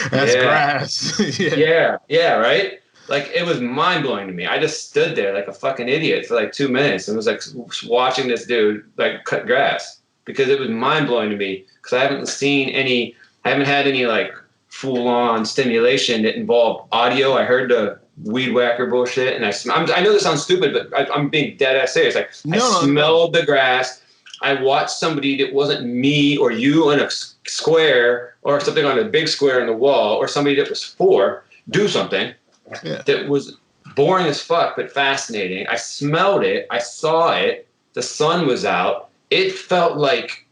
That's grass. Yeah, right? Like, it was mind-blowing to me. I just stood there like a fucking idiot for like 2 minutes and was like watching this dude like cut grass, because it was mind-blowing to me, because I haven't had any like full-on stimulation that involved audio. I heard the weed whacker bullshit, and I know this sounds stupid, but I'm being dead ass serious. Like, I smelled the grass. I watched somebody that wasn't me or you in a square or something on a big square on the wall, or somebody that was four, do something that was boring as fuck but fascinating. I smelled it. I saw it. The sun was out. It felt like,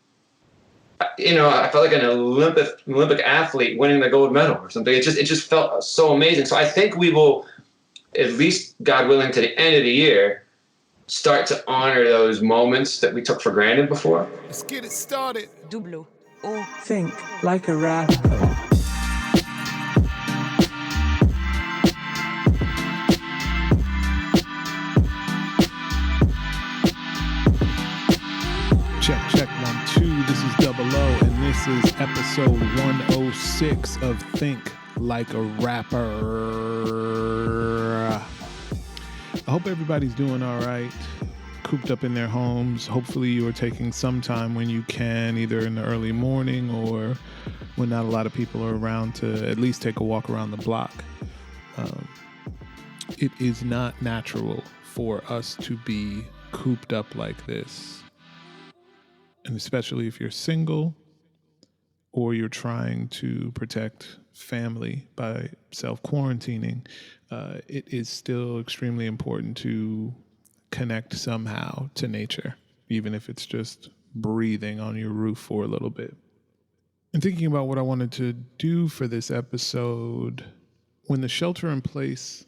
I felt like an Olympic athlete winning the gold medal or something. It just felt so amazing. So I think we will, at least God willing, to the end of the year, start to honor those moments that we took for granted before. Let's get it started. Double O. Think like a rapper. Check 1 2. This is Double O, and this is episode 106 of Think Like a Rapper. I hope everybody's doing all right, cooped up in their homes. Hopefully you are taking some time when you can, either in the early morning or when not a lot of people are around, to at least take a walk around the block. It is not natural for us to be cooped up like this. And especially if you're single or you're trying to protect family by self-quarantining, it is still extremely important to connect somehow to nature, even if it's just breathing on your roof for a little bit. And thinking about what I wanted to do for this episode, when the shelter-in-place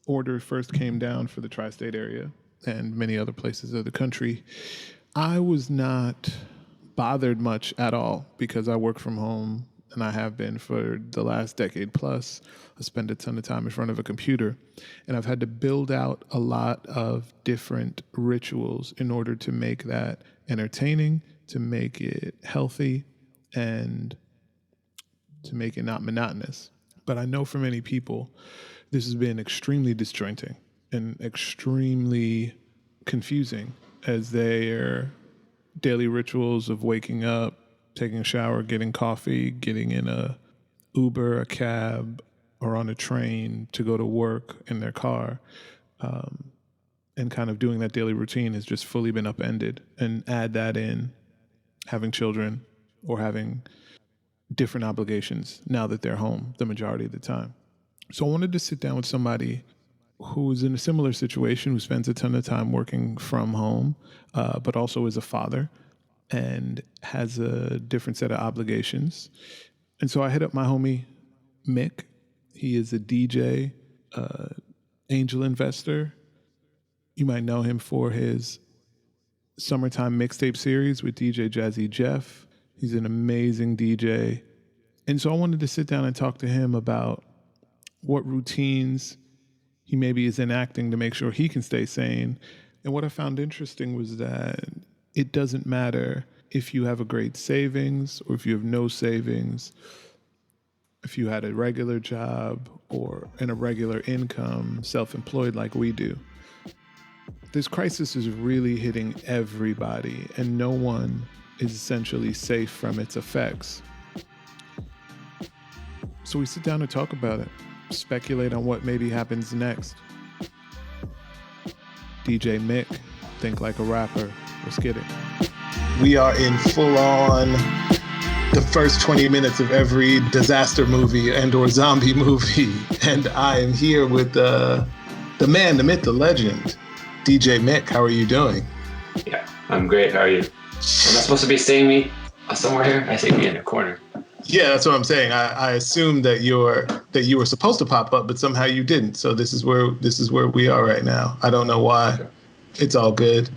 order first came down for the tri-state area and many other places of the country, I was not bothered much at all because I work from home, and I have been for the last decade plus. I spend a ton of time in front of a computer, and I've had to build out a lot of different rituals in order to make that entertaining, to make it healthy, and to make it not monotonous. But I know for many people, this has been extremely disjointing and extremely confusing, as their daily rituals of waking up, taking a shower, getting coffee, getting in a Uber, a cab, or on a train to go to work in their car, and kind of doing that daily routine has just fully been upended. And add that in having children or having different obligations now that they're home the majority of the time. So I wanted to sit down with somebody who's in a similar situation, who spends a ton of time working from home, but also is a father and has a different set of obligations. And so I hit up my homie, Mick. He is a DJ, angel investor. You might know him for his summertime mixtape series with DJ Jazzy Jeff. He's an amazing DJ. And so I wanted to sit down and talk to him about what routines he maybe is enacting to make sure he can stay sane. And what I found interesting was that it doesn't matter if you have a great savings or if you have no savings, if you had a regular job or an irregular income, self-employed like we do. This crisis is really hitting everybody, and no one is essentially safe from its effects. So we sit down and talk about it, speculate on what maybe happens next. DJ Mick, Think Like a Rapper. Let's get it. We are in full on the first 20 minutes of every disaster movie and or zombie movie. And I am here with the man, the myth, the legend, DJ Mick. How are you doing? Yeah, I'm great. How are you? Am I supposed to be seeing me somewhere here? I see me in a corner. Yeah, that's what I'm saying. I assumed that you were supposed to pop up, but somehow you didn't. So this is where we are right now. I don't know why. Okay. It's all good.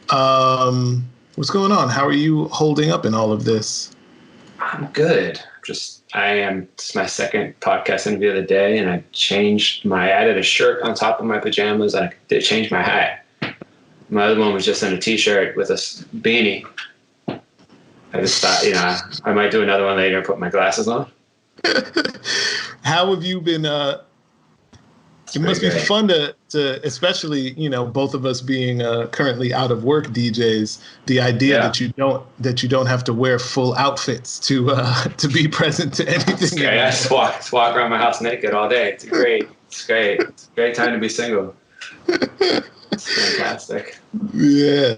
What's going on? How are you holding up in all of this? I'm good. This is my second podcast interview of the day, and I added a shirt on top of my pajamas, and I did change my hat. My other one was just in a t-shirt with a beanie. I just thought, I might do another one later and put my glasses on. How have you been? It must be fun to especially, both of us being currently out of work DJs. The idea that you don't have to wear full outfits to be present to anything. Okay, I just walk around my house naked all day. It's great. It's a great time to be single. It's fantastic. Yeah.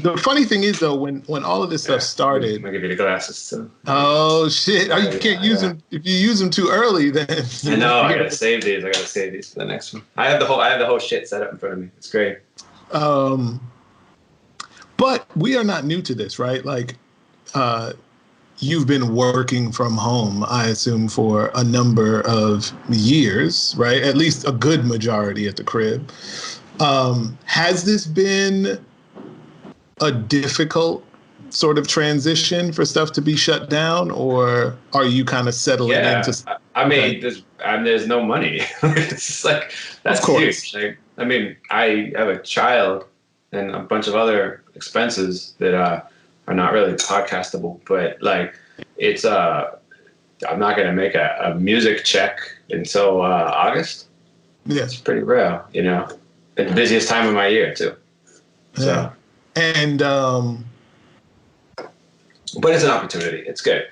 The funny thing is, though, when all of this stuff started, I'll give you the glasses too. Oh shit! You can't use them. If you use them too early, then I know. I gotta save these. For the next one. I have the whole shit set up in front of me. It's great. But we are not new to this, right? Like, you've been working from home, I assume, for a number of years, right? At least a good majority at the crib. Has this been a difficult sort of transition for stuff to be shut down, or are you kind of settling into? I mean, there's no money. It's like, that's huge. Like, I mean, I have a child and a bunch of other expenses that are not really podcastable, but like, it's I'm not going to make a music check until August. Yeah, it's pretty rare, It's the busiest time of my year too. So. Yeah. And, but it's an opportunity. It's good.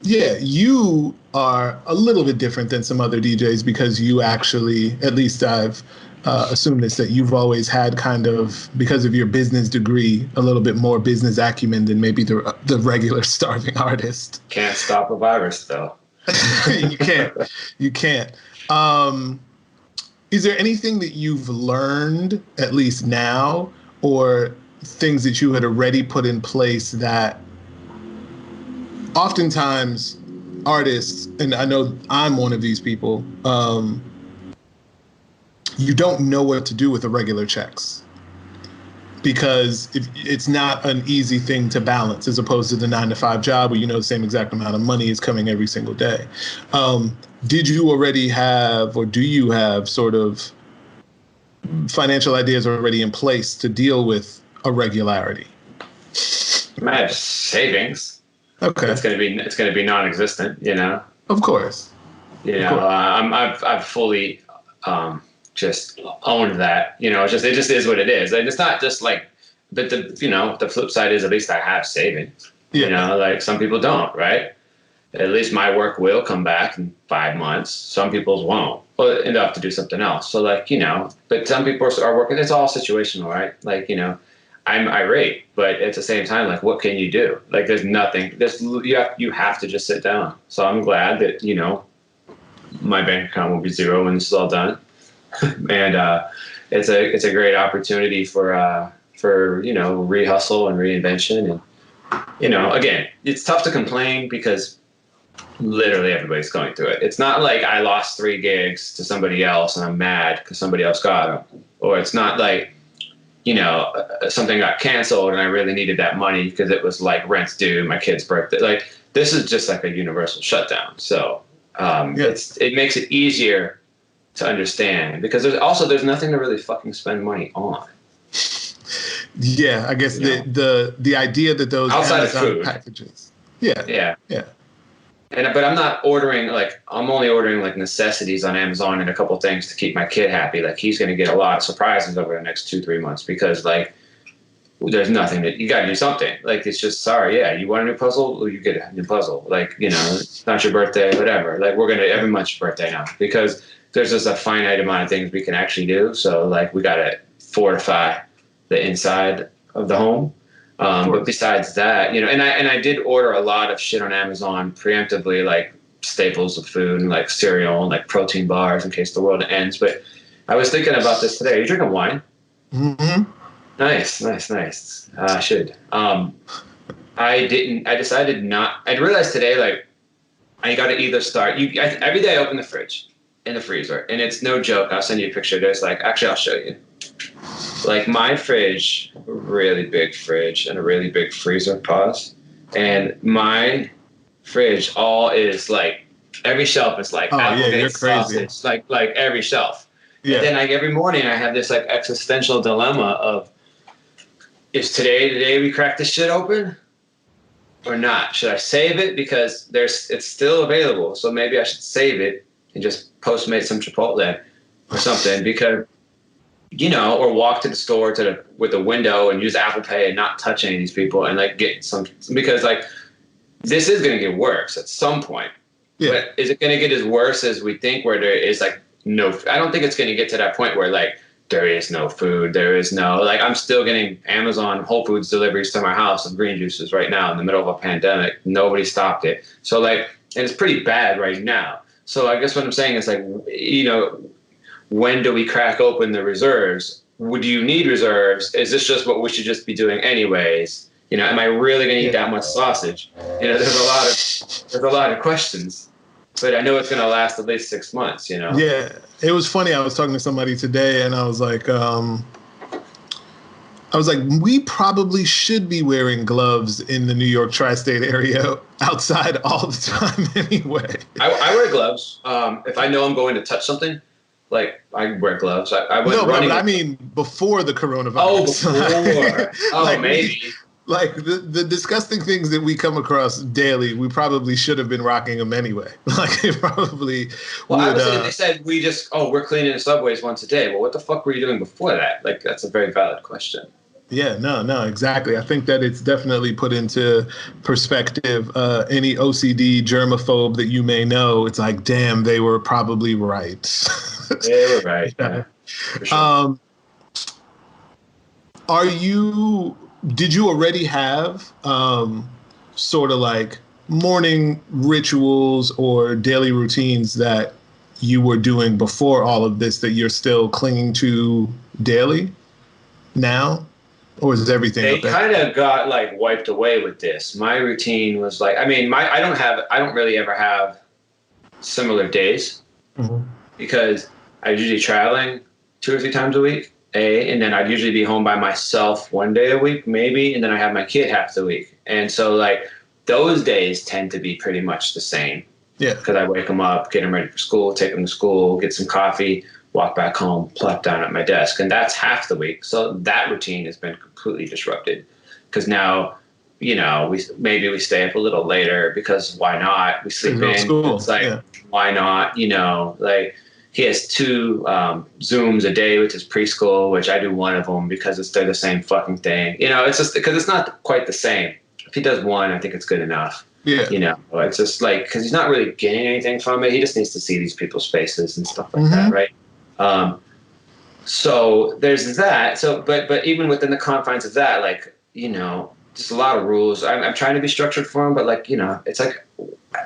Yeah, you are a little bit different than some other DJs because you actually, at least I've assumed this, that you've always had kind of, because of your business degree, a little bit more business acumen than maybe the regular starving artist. Can't stop a virus, though. You can't. Is there anything that you've learned, at least now, or things that you had already put in place that oftentimes artists, and I know I'm one of these people, you don't know what to do with the regular checks because it's not an easy thing to balance as opposed to the 9-to-5 job where the same exact amount of money is coming every single day. Did you already have, or do you have sort of financial ideas already in place to deal with irregularity? I have savings. Okay. It's gonna be non-existent, Of course. I've fully just owned that. It just is what it is. And it's not just like, but the flip side is at least I have savings. Yeah. Like some people don't, right? At least my work will come back in 5 months. Some people's won't. Well, end up to do something else. So like, but some people are working. It's all situational, right? Like, I'm irate, but at the same time, like, what can you do? Like, there's nothing. You have to just sit down. So I'm glad that my bank account will be zero when this is all done, and it's a great opportunity for re-hustle and reinvention. And again, it's tough to complain because literally everybody's going through it. It's not like I lost 3 gigs to somebody else and I'm mad because somebody else got them, or it's not like something got canceled and I really needed that money because it was like rent's due, my kid's birthday. Like, this is just like a universal shutdown. So it makes it easier to understand because there's nothing to really fucking spend money on. Yeah, I guess the idea that those outside Amazon of food packages. Yeah. But I'm not ordering, like, I'm only ordering like necessities on Amazon and a couple things to keep my kid happy. Like, he's going to get a lot of surprises over the next 2-3 months because like there's nothing that you got to do something. Like, it's just, sorry. Yeah. You want a new puzzle? Well, you get a new puzzle. Like, it's not your birthday, whatever. Like, we're going to, every month's your birthday now because there's just a finite amount of things we can actually do. So like, we got to fortify the inside of the home. But besides that, and I did order a lot of shit on Amazon preemptively, like staples of food and like cereal and like protein bars in case the world ends. But I was thinking about this today. Are you drinking wine? Mm-hmm. Nice. I should. I decided not. I realized today, like, I got to either start. Every day I open the fridge and the freezer, and it's no joke. I'll send you a picture. There's like, actually, I'll show you. Like, my fridge, a really big fridge and a really big freezer, pause. And my fridge all is like, every shelf is like Applegate sausage, like every shelf. Yeah. And then like every morning I have this like existential dilemma of, is today the day we crack this shit open? or not? Should I save it because it's still available? So maybe I should save it and just Postmate some Chipotle or something, because, or walk to the store with a window and use Apple Pay and not touch any of these people and like get some, because like this is going to get worse at some point. Yeah. But is it going to get as worse as we think, where there is like no, I don't think it's going to get to that point where like there is no food. There is no, like, I'm still getting Amazon Whole Foods deliveries to my house of green juices right now in the middle of a pandemic. Nobody stopped it. So like, and it's pretty bad right now. So I guess what I'm saying is like, when do we crack open the reserves? Would you need reserves? Is this just what we should just be doing anyways? Am I really going to eat that much sausage? There's a lot of questions, but I know it's going to last at least 6 months, Yeah. It was funny. I was talking to somebody today and I was like, we probably should be wearing gloves in the New York tri-state area outside all the time anyway. I wear gloves. If I know I'm going to touch something, like, I wear gloves. I went running. No, but I mean before the coronavirus. Oh, before. Like, maybe. Like the disgusting things that we come across daily, we probably should have been rocking them anyway. Like, it probably. Well, I was thinking they said we're cleaning the subways once a day. Well, what the fuck were you doing before that? Like, that's a very valid question. Yeah, no, exactly. I think that it's definitely put into perspective. Any OCD germaphobe that you may know, it's like, damn, they were probably right. They were right. Yeah, for sure. Did you already have sort of like morning rituals or daily routines that you were doing before all of this that you're still clinging to daily now? Or is everything? They kind of got like wiped away with this. My routine was like, I don't really ever have similar days, because I'm usually traveling 2 or 3 times a week. And then I'd usually be home by myself 1 day a week, maybe. And then I have my kid half the week. And so like those days tend to be pretty much the same. Yeah. Because I wake them up, get them ready for school, take them to school, get some coffee, walk back home, plop down at my desk. And that's half the week. So that routine has been completely disrupted, because now, we stay up a little later because why not? We sleep in. School. It's like, why not? Like, he has 2 Zooms a day with his preschool, which I do one of them because they're the same fucking thing. It's just because it's not quite the same. If he does one, I think it's good enough. Yeah. It's just like, because he's not really getting anything from it. He just needs to see these people's faces and stuff like that, right? So there's that. So, but even within the confines of that, like, just a lot of rules. I'm trying to be structured for him, but like, it's like,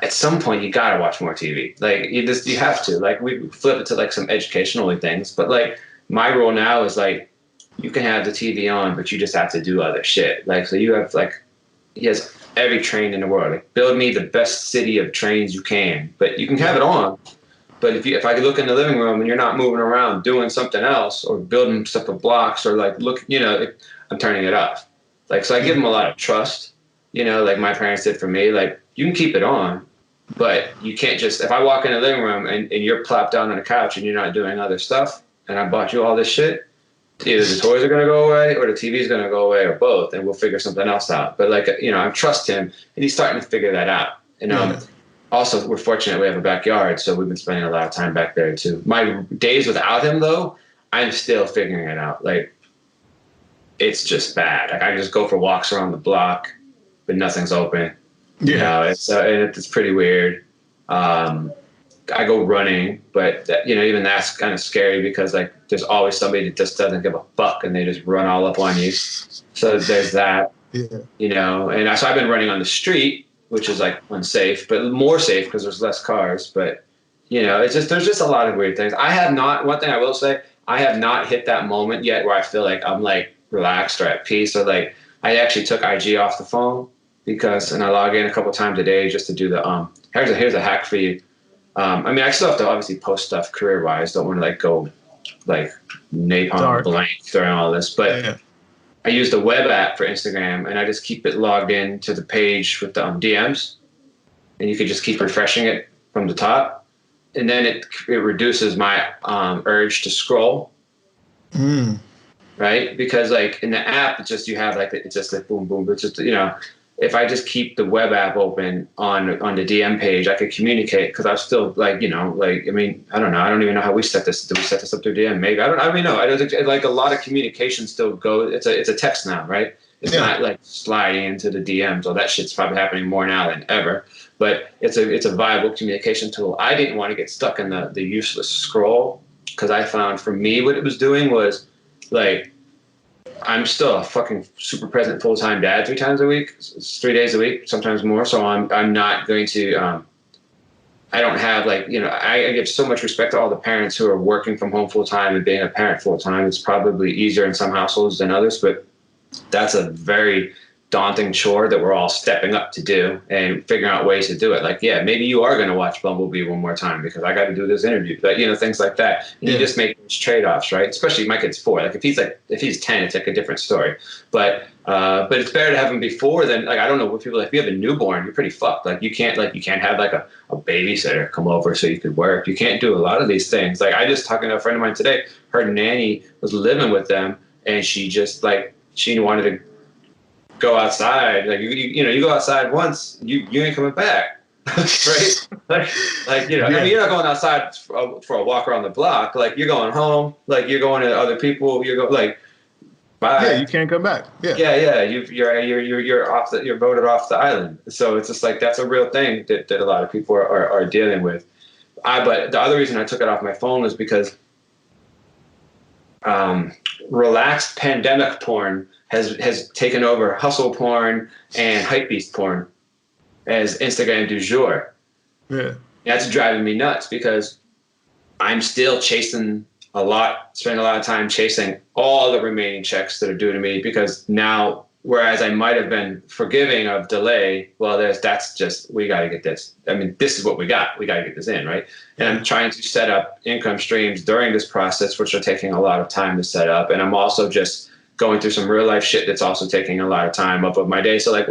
at some point you gotta watch more TV. Like, you have to. Like, we flip it to like some educational things, but like my rule now is like, you can have the TV on, but you just have to do other shit. Like, so you have like, he has every train in the world. Like, build me the best city of trains you can, but you can have it on. But if I look in the living room and you're not moving around doing something else or building stuff with blocks or like I'm turning it off. Like, so I give him a lot of trust, like my parents did for me. Like, you can keep it on, but you can't just, if I walk in the living room and you're plopped down on the couch and you're not doing other stuff and I bought you all this shit, either the toys are going to go away or the TV is going to go away or both, and we'll figure something else out. But like, I trust him and he's starting to figure that out. And also, we're fortunate we have a backyard, so we've been spending a lot of time back there too. My days without him, though, I'm still figuring it out. Like, it's just bad. Like, I just go for walks around the block, but nothing's open. Yeah, it's pretty weird. I go running, but even that's kind of scary because like there's always somebody that just doesn't give a fuck and they just run all up on you. So there's that. Yeah. And so I've been running on the street, which is like unsafe, but more safe because there's less cars. But it's just, there's just a lot of weird things. One thing I will say, I have not hit that moment yet where I feel like I'm like relaxed or at peace, or like I actually took IG off the phone and I log in a couple times a day just to do the here's a hack for you. I still have to obviously post stuff career wise. Don't want to like go like napalm blank during all this, but I use the web app for Instagram and I just keep it logged in to the page with the DMs, and you could just keep refreshing it from the top, and then it reduces my urge to scroll. Right? Because like in the app, it's just, you have like, it's just like boom, boom. It's just, if I just keep the web app open on the DM page, I could communicate, because I'm still like, I mean, I don't know. I don't even know how we set this. Do we set this up through DM? Maybe. I don't even know. I don't think, like, a lot of communication still goes. It's a text now, right? It's not like sliding into the DMs. All that shit's probably happening more now than ever. But it's a viable communication tool. I didn't want to get stuck in the useless scroll, because I found for me what it was doing was, like, I'm still a fucking super present full-time dad 3 times a week. It's 3 days a week, sometimes more. So I'm not going to, I don't have, like, I give so much respect to all the parents who are working from home full-time and being a parent full-time. It's probably easier in some households than others, but that's a very daunting chore that we're all stepping up to do and figuring out ways to do it. Like, yeah, maybe you are going to watch Bumblebee one more time because I got to do this interview, but things like that. And you just make those trade-offs, right? Especially my kid's 4. Like, if he's 10, it's like a different story. But it's better to have him before than, like, I don't know what people, like, if you have a newborn, you're pretty fucked. Like, you can't have like a babysitter come over so you could work. You can't do a lot of these things. Like, I just talking to a friend of mine today, her nanny was living with them, and she just, like, she wanted to go outside. Like, you go outside once, you ain't coming back. Right? I mean, you're not going outside for a walk around the block. Like, you're going home, like, you're going to other people, you're like, bye. Yeah, you can't come back. Yeah. You're voted off the island. So it's just like, that's a real thing that a lot of people are dealing with. But the other reason I took it off my phone was because relaxed pandemic porn has taken over hustle porn and hypebeast porn as Instagram du jour. Yeah. That's driving me nuts, because I'm still spending a lot of time chasing all the remaining checks that are due to me, because now, whereas I might have been forgiving of delay, well, that's just, we got to get this. I mean, this is what we got. We got to get this in, right? And I'm trying to set up income streams during this process, which are taking a lot of time to set up. And I'm also just going through some real life shit that's also taking a lot of time up of my day. So, like,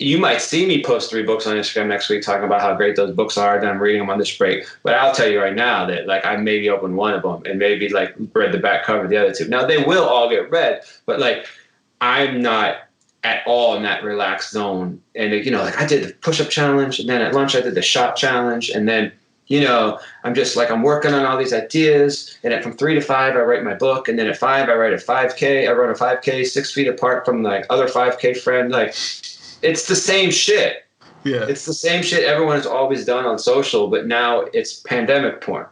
you might see me post 3 books on Instagram next week talking about how great those books are, then I'm reading them on this break. But I'll tell you right now that, like, I maybe opened one of them and maybe, like, read the back cover of the other 2. Now, they will all get read, but, like, I'm not at all in that relaxed zone. And, like, I did the push-up challenge, and then at lunch I did the shot challenge, and then, I'm just, like, I'm working on all these ideas, and from 3 to 5 I write my book, and then at 5 I write a 5K. I wrote a 5K 6 feet apart from, like, other 5K friend. Like, it's the same shit. Yeah. It's the same shit everyone has always done on social, but now it's pandemic porn.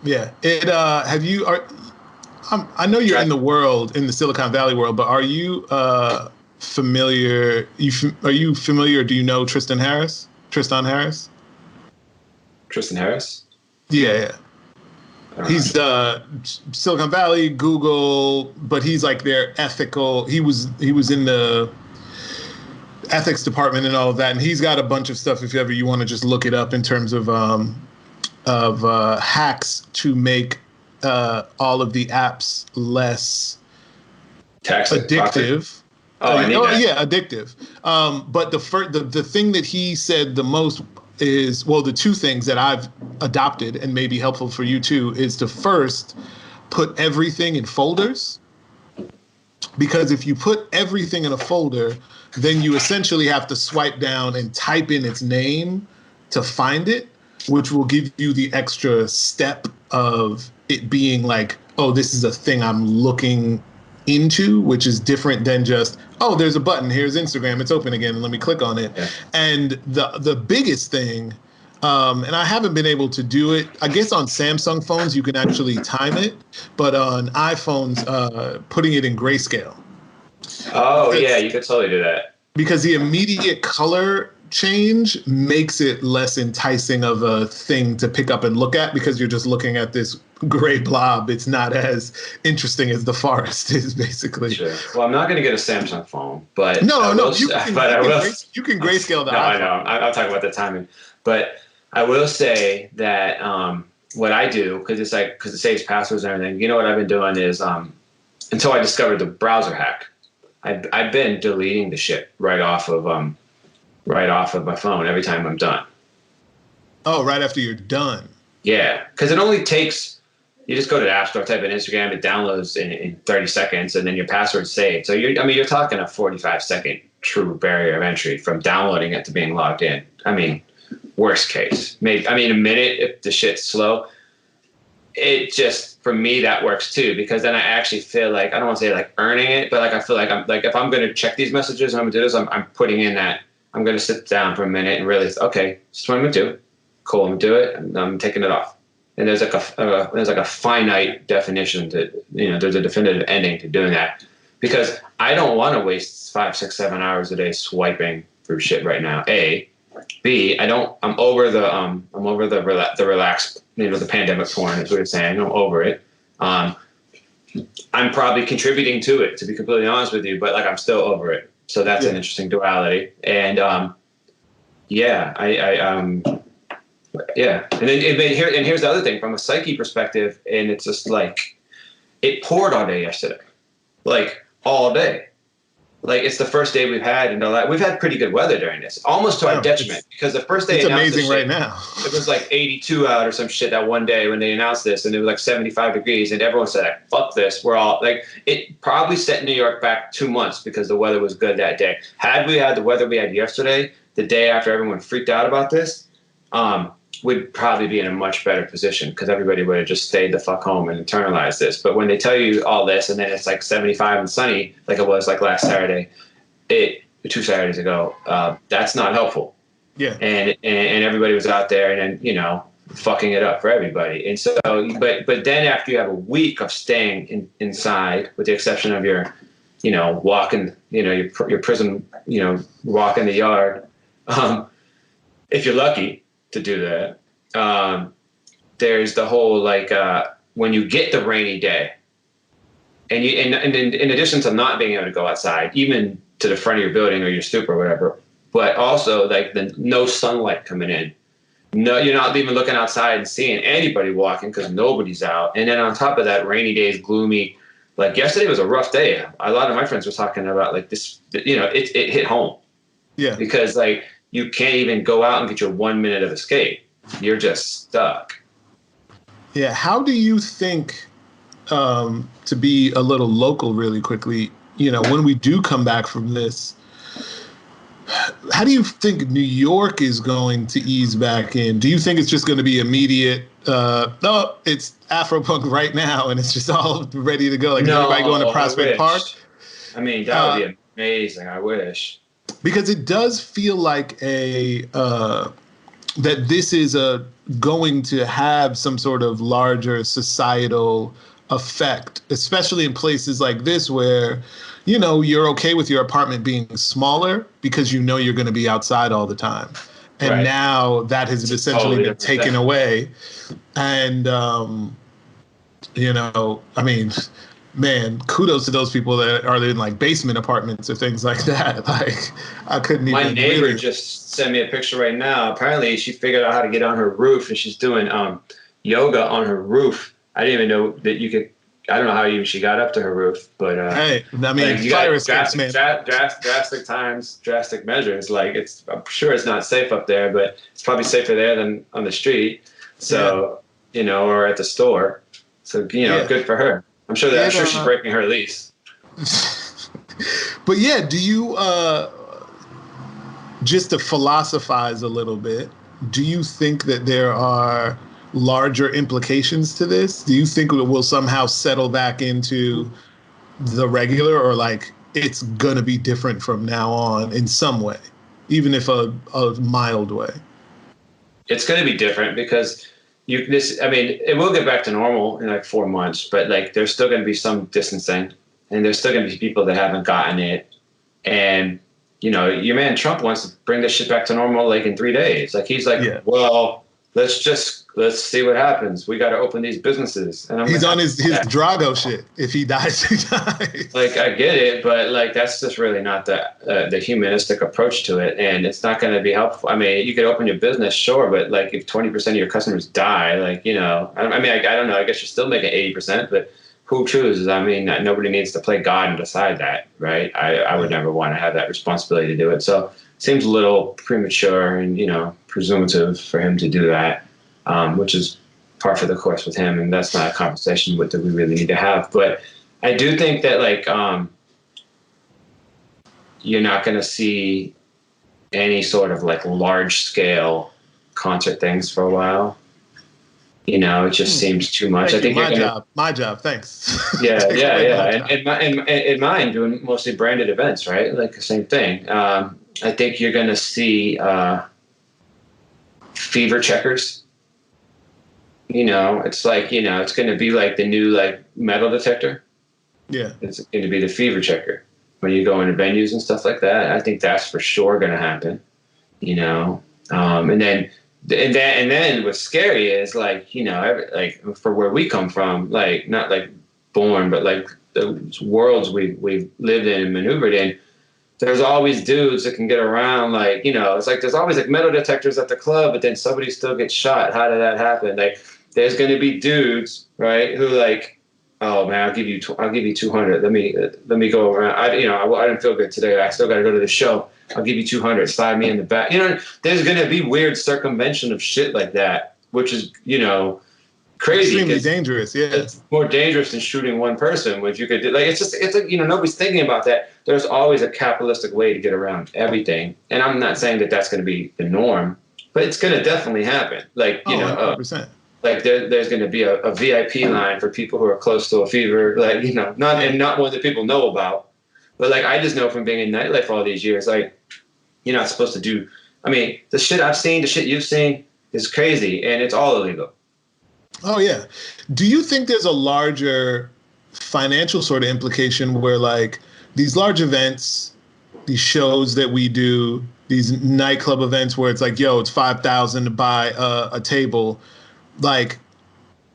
Yeah. I know you're in the Silicon Valley world, but are you familiar? Are you familiar? Do you know Tristan Harris? Tristan Harris? Yeah. He's Silicon Valley, Google, but he's like their ethical. He was in the ethics department and all of that, and he's got a bunch of stuff. If ever you want to just look it up in terms of hacks to make all of the apps less addictive. Addictive. But the thing that he said the most is, well, the 2 things that I've adopted and may be helpful for you too, is to first put everything in folders. Because if you put everything in a folder, then you essentially have to swipe down and type in its name to find it, which will give you the extra step of it being like, oh, this is a thing I'm looking into, which is different than just, oh, there's a button, here's Instagram, it's open again, and let me click on it. Yeah. And the biggest thing, and I haven't been able to do it, I guess on Samsung phones you can actually time it, but on iPhones, putting it in grayscale. Oh, yeah, you could totally do that. Because the immediate color change makes it less enticing of a thing to pick up and look at, because you're just looking at this gray blob. It's not as interesting as the forest is, basically. Sure. Well, I'm not going to get a Samsung phone, but you can grayscale the iPhone. I know. I'll talk about the timing, but I will say that what I do, because it saves passwords and everything. You know what I've been doing is until I discovered the browser hack, I've been deleting the shit right off of my phone every time I'm done. Oh, right after you're done. Yeah, because it only takes, You just go to the App Store, type in Instagram, it downloads in 30 seconds, and then your password's saved. So you're talking a 45-second true barrier of entry from downloading it to being logged in. I mean, worst case, maybe. I mean, a minute if the shit's slow. It just, for me, that works too, because then I actually feel like, I don't want to say like earning it, but like I feel like I'm like, if I'm going to check these messages and I'm going to do this, I'm putting in that I'm going to sit down for a minute and really, okay, this is what I'm going to do. Cool, I'm going to do it, and I'm taking it off. And there's like a finite definition to, there's a definitive ending to doing that, because I don't want to waste 5, 6, 7 hours a day swiping through shit right now. A, B, I'm over the relaxed, the pandemic porn is what you're saying. I'm over it. I'm probably contributing to it, to be completely honest with you, but like I'm still over it. So that's an interesting duality. And yeah. And here's the other thing from a psyche perspective, and it's just like it poured all day yesterday, like all day. Like it's the first day we've had we've had pretty good weather during this, almost to our detriment, because the first day it's amazing right now. It was like 82 out or some shit that one day when they announced this, and it was like 75 degrees, and everyone said, like, fuck this. We're all like, it probably set New York back 2 months because the weather was good that day. Had we had the weather we had yesterday, the day after everyone freaked out about this, we'd probably be in a much better position, because everybody would have just stayed the fuck home and internalized this. But when they tell you all this and then it's like 75 and sunny, like it was like last Saturday, 2 Saturdays ago, that's not helpful. Yeah. And everybody was out there and then, fucking it up for everybody. And so, but then after you have a week of staying inside, with the exception of your, walking, your prison, walk in the yard, if you're lucky to do that, there's the whole when you get the rainy day, and in addition to not being able to go outside, even to the front of your building or your stoop or whatever, but also like the no sunlight coming in. No, you're not even looking outside and seeing anybody walking because nobody's out. And then on top of that, rainy days, gloomy. Like yesterday was a rough day. A lot of my friends were talking about like this, it hit home. Yeah. Because like you can't even go out and get your 1 minute of escape. You're just stuck. Yeah. How do you think, to be a little local really quickly, when we do come back from this, how do you think New York is going to ease back in? Do you think it's just going to be immediate? No, it's Afropunk right now, and it's just all ready to go. Like, is everybody going to Prospect Park? I mean, that would be amazing. I wish. Because it does feel like that this is going to have some sort of larger societal effect, especially in places like this where, you're okay with your apartment being smaller because you're going to be outside all the time. And now that has essentially been taken away. And, I mean, man, kudos to those people that are in like basement apartments or things like that. Like, I couldn't even. My neighbor just sent me a picture right now. Apparently, she figured out how to get on her roof, and she's doing yoga on her roof. I didn't even know that you could. I don't know how even she got up to her roof, but hey, I mean, like, fire escapes, man. Drastic times, drastic measures. Like I'm sure it's not safe up there, but it's probably safer there than on the street. So or at the store. So good for her. I'm sure she's breaking her lease. But yeah, do you just to philosophize a little bit, do you think that there are larger implications to this? Do you think it will somehow settle back into the regular, or like it's gonna be different from now on in some way, even if a mild way? It's gonna be different because it will get back to normal in like 4 months, but like there's still gonna be some distancing, and there's still gonna be people that haven't gotten it. And your man Trump wants to bring this shit back to normal like in 3 days. Like he's like, well, let's see what happens. We got to open these businesses. And he's on his Drago shit. If he dies, he dies. Like, I get it, but like that's just really not the humanistic approach to it, and it's not going to be helpful. I mean, you could open your business, sure, but like if 20% of your customers die, like I don't know. I guess you're still making 80%, but who chooses? I mean, nobody needs to play God and decide that, right? I would never want to have that responsibility to do it. So it seems a little premature and presumptive for him to do that, which is par for the course with him, and that's not a conversation that we really need to have. But I do think that like you're not going to see any sort of like large scale concert things for a while. You know, it just seems too much. Thank I think you. My job. Thanks. Yeah. And mine doing mostly branded events, right? Like the same thing. I think you're going to see fever checkers. You know, it's like, you know, it's going to be like the new like metal detector. Yeah. It's going to be the fever checker when you go into venues and stuff like that. I think that's for sure going to happen, you know? And then what's scary is like, you know, like for where we come from, like not like born, but like the worlds we've lived in and maneuvered in, there's always dudes that can get around. Like, you know, it's like, there's always like metal detectors at the club, but then somebody still gets shot. How did that happen? Like, there's going to be dudes, right, who like, oh man, I'll give you 200. Let me go around. I didn't feel good today. I still got to go to the show. I'll give you 200. Slide me in the back. You know, there's going to be weird circumvention of shit like that, which is, you know, crazy. Extremely dangerous. Yeah. It's more dangerous than shooting one person, which you could do. Like, it's like, you know, nobody's thinking about that. There's always a capitalistic way to get around everything. And I'm not saying that that's going to be the norm, but it's going to definitely happen. Like, you know, 100%. Like there's going to be a VIP line for people who are close to a fever, like, you know, not one that people know about, but like I just know from being in nightlife all these years, like you're not supposed to do. I mean, the shit I've seen, the shit you've seen is crazy, and it's all illegal. Oh yeah. Do you think there's a larger financial sort of implication where like these large events, these shows that we do, these nightclub events where it's like, yo, it's $5,000 to buy a table. Like,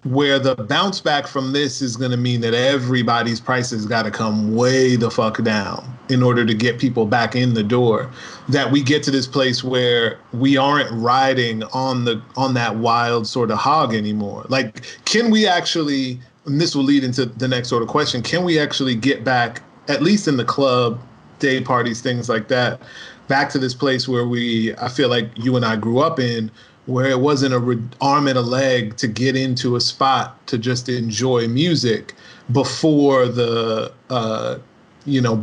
where the bounce back from this is going to mean that everybody's prices got to come way the fuck down in order to get people back in the door, that we get to this place where we aren't riding on that wild sort of hog anymore. Like, can we actually, and this will lead into the next sort of question, can we actually get back, at least in the club, day parties, things like that, back to this place where I feel like you and I grew up in, where it wasn't arm and a leg to get into a spot to just enjoy music before the,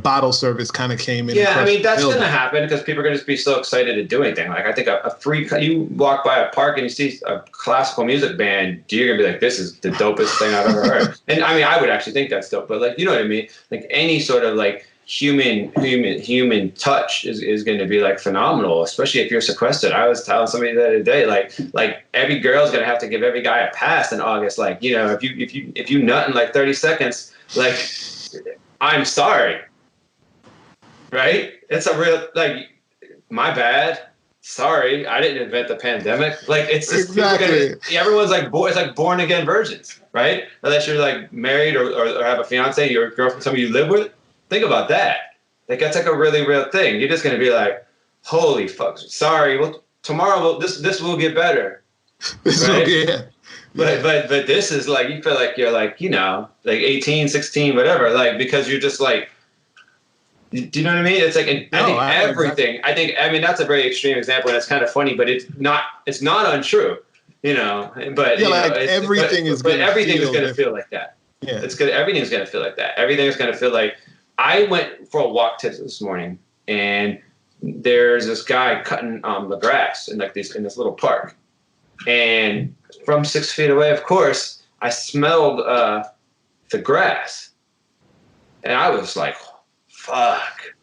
bottle service kind of came in. Yeah, I mean, that's going to happen because people are going to be so excited to do anything. Like, I think you walk by a park and you see a classical music band, you're going to be like, this is the dopest thing I've ever heard. And I mean, I would actually think that's dope, but like, you know what I mean? Like any sort of like, human touch is going to be like phenomenal, especially if you're sequestered. I was telling somebody the other day, like every girl's going to have to give every guy a pass in August. Like, you know, if you nut in like 30 seconds, like, I'm sorry, right? It's a real, like, my bad. Sorry, I didn't invent the pandemic. Like, it's just exactly. Everyone's like it's like born again virgins, right? Unless you're like married or have a fiance, your girlfriend, somebody you live with. Think about that. Like, that's like a really real thing. You're just going to be like, holy fuck, sorry. Well, tomorrow, this will get better. Right? Yeah. But this is like, you feel like you're like, you know, like 18, 16, whatever. Like, because you're just like, do you know what I mean? It's like, I think that's a very extreme example, and it's kind of funny, but it's not untrue, you know, but yeah, like everything is going to feel like that. Yeah. Everything's going to feel like that. Everything's going to feel like, I went for a walk this morning, and there's this guy cutting the grass in this little park. And from 6 feet away, of course, I smelled the grass, and I was like, "Fuck,